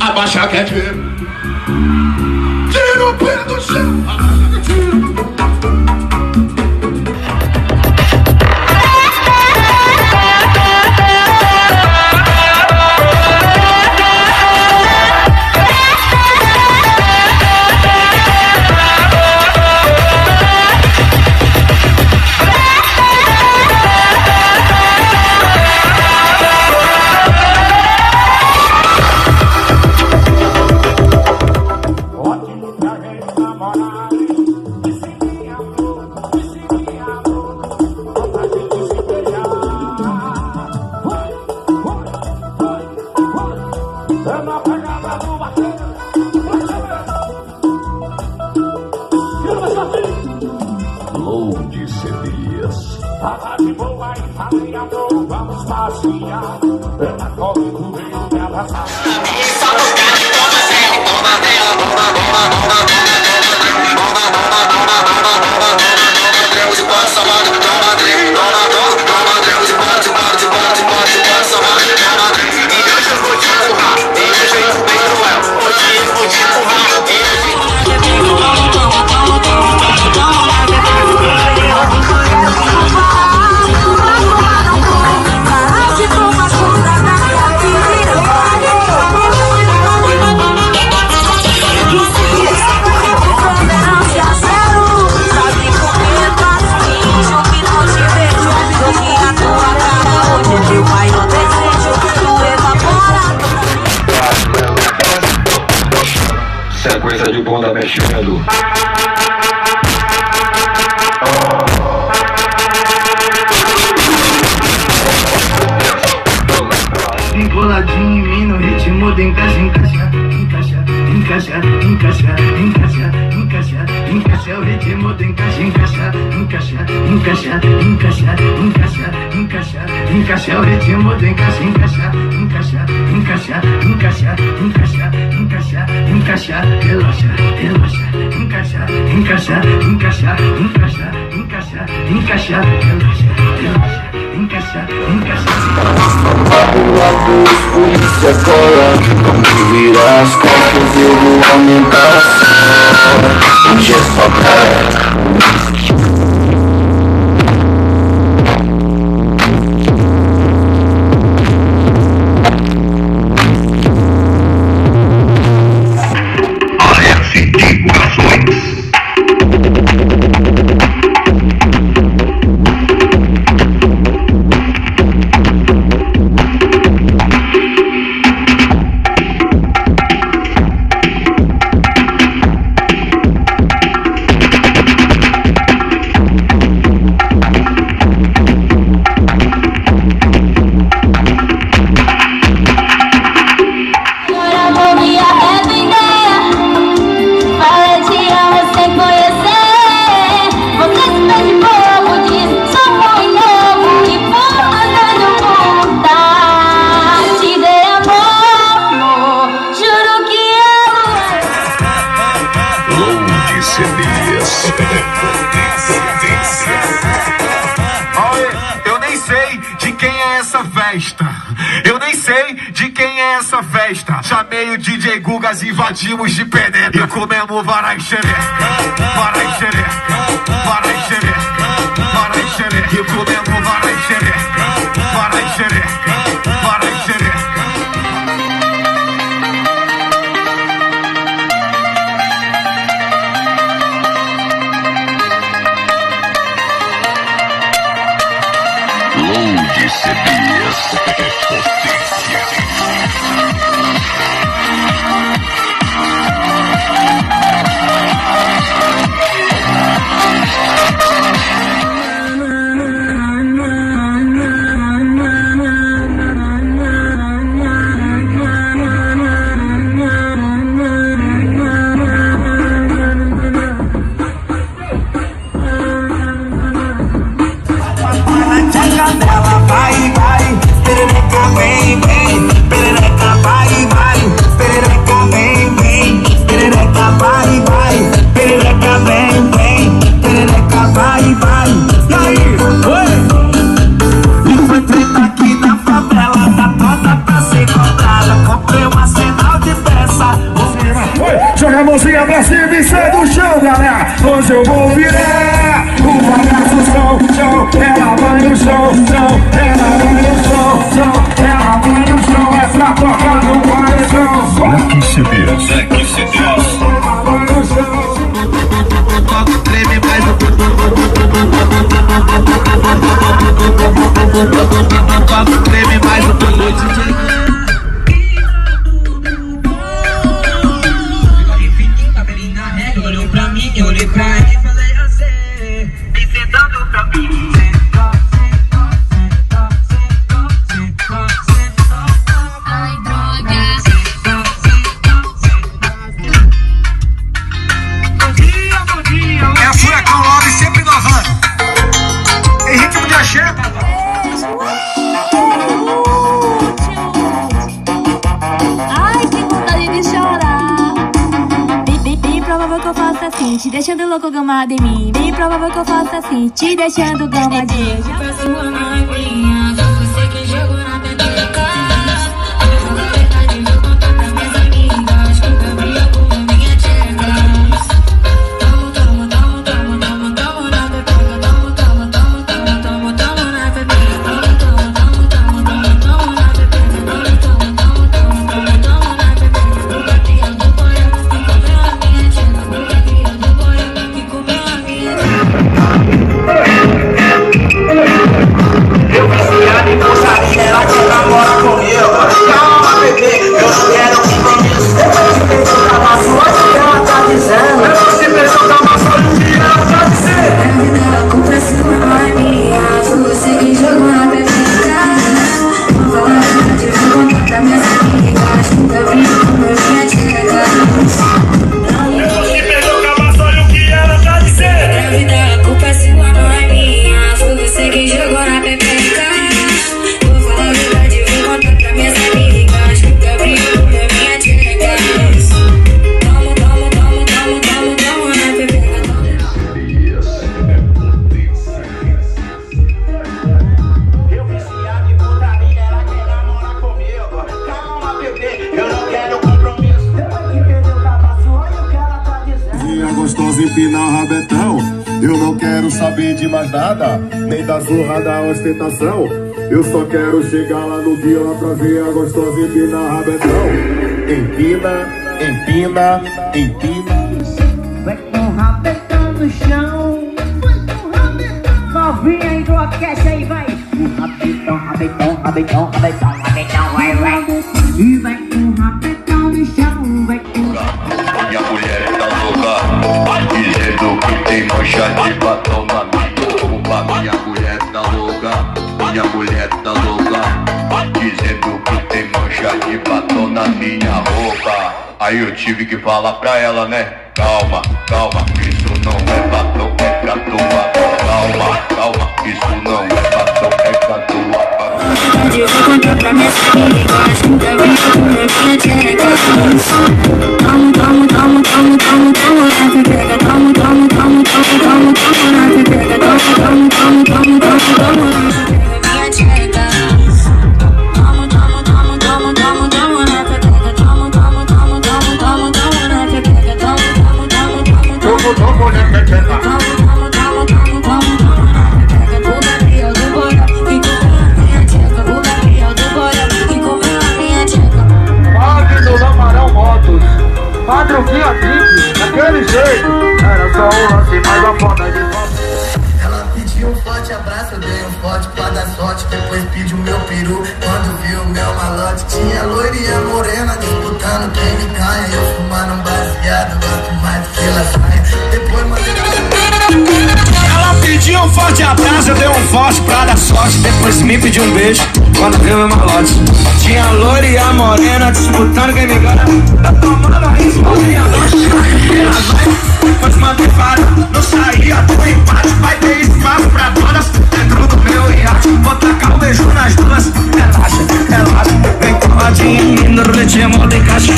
Abaixa que é tiro. Tira o pé do chão. Nordestinos. Tava de boa e falei a dor, vamos passear. Ela corre no meio dela. Só no carro, toma dela, toma dela, toma Deus e pode salvar, toma Deus, toma Deus e pode salvar, e hoje eu vou te empurrar, tem um jeito bem cruel, hoje eu vou te empurrar, sequência de bunda mexendo. Encoladinho em mim no ritmo de encaixa, encaixa, encaixa, encaixa, encaixa, encaixa, encaixa, o ritmo de encaixa, encaixa, encaixa, encaixa, encaixa, encaixa, encaixa, encaixa, o ritmo de encaixa, encaixa, encaixa, encaixa, encaixa, encaixa, encaixa, encaixa, relaxa, relaxa, encaixa, encaixa, encaixa, encaixa, encaixa, encaixa, relaxa, relaxa, encaixa, encaixa. Os polícia cola, quando virar as costas eu vou aumentar a som. Hoje é só cara. Eu nem sei de quem é essa festa. Eu nem sei de quem é essa festa. Chamei o DJ Gugas e invadimos de penetra. E comemos varai xereca, varai xereca, varai xereca, varai xereca. E comemos varai xereca, varai xereca, varai xereca. Joga a mãozinha pra cima e sai do chão, galera. Hoje eu vou virar o bagaço, chão, chão. Ela vai no chão, chão. Ela vai no chão, chão. Ela vai no chão, é pra tocar no paredão. Black CDs. Ela vai no chão. Treme mais treme mais olhou pra mim, eu olhei pra ele e falei assim, vem sentando pra mim. Ai, droga. Bom dia. É a Furacão Love sempre inovando. Em ritmo de axé. Ai, que vontade de chorar. Bem provável que eu faça assim, te deixando louco gamado em mim. Bem provável que eu faça assim, te deixando gamadinho. Já pra sua mãe minha, já você que jogou na peteca. Eu vou na verdade, vou contar pras minhas amigas que eu brilho com minha tcheca. Tamo na peteca, tamo na peteca, tamo na peteca, Ela que namora comigo. Calma, bebê, eu não quero compromisso. Depois de perguntar pra sua, o que ela tá dizendo? Depois de perguntar pra sua, o que ela tá dizendo? a culpa é sua, não é minha. Foi você que jogou na peteca. Vou falar a verdade, vou contar pra minhas amigas. Nunca vi como eu vinha tcheca. Depois de perguntar pra sua, o que ela tá dizendo? A culpa é sua, não é minha. Foi você que jogou na peteca. Gostosa empina o rabetão. Eu não quero saber de mais nada, nem da zorra da ostentação. Eu só quero chegar lá no Vila pra ver a gostosa empinar o rabetão. Empina, empina, empina. Vai com o rabetão no chão. Vai com o rabetão. Novinha enlouquece aí, vai. O rabetão, rabetão, rabetão, rabetão, rabetão, vai, vai. E vai com o rabetão no chão. Vai com o Minha mulher tá louca, dizendo que tem mancha de batom na minha roupa. Minha mulher tá louca, minha mulher tá louca, dizendo que tem mancha de batom na minha roupa. Aí eu tive que falar pra ela, né? Calma, calma, isso não é batom, é pra tua. Calma, calma, isso não é batom, é pra tua. Eu vou contar pra minhas amigas. Nunca vi como eu vinha tcheca. Tamo na peteca. Tamo na peteca. Tamo na minha tcheca. Tamo na peteca. Tamo na peteca. Tamo na peteca. Motos. pediu meu peru. Quando viu meu malote, tinha loirinha morena disputando quem me ganha. Eu fumando um baseado, gosto mais do que lasanha. Depois mandei ela pediu um forte abraço, eu dei um forte pra dar sorte. Depois me pediu um beijo, quando viu meu malote. Tinha a loira e a morena disputando quem me ganha. Tá tomando a rispolinha, depois mandei para, não saía do empate. Vai ter espaço pra todas dentro do meu iate. Vou tacar um beijo nas duas. Relaxa, relaxa, vem coladinho em mim no ritmo de caixa.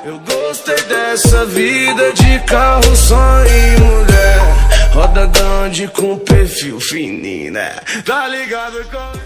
Eu gostei dessa vida de carro, só em mulher. Roda grande com perfil fininho, né? Tá ligado com...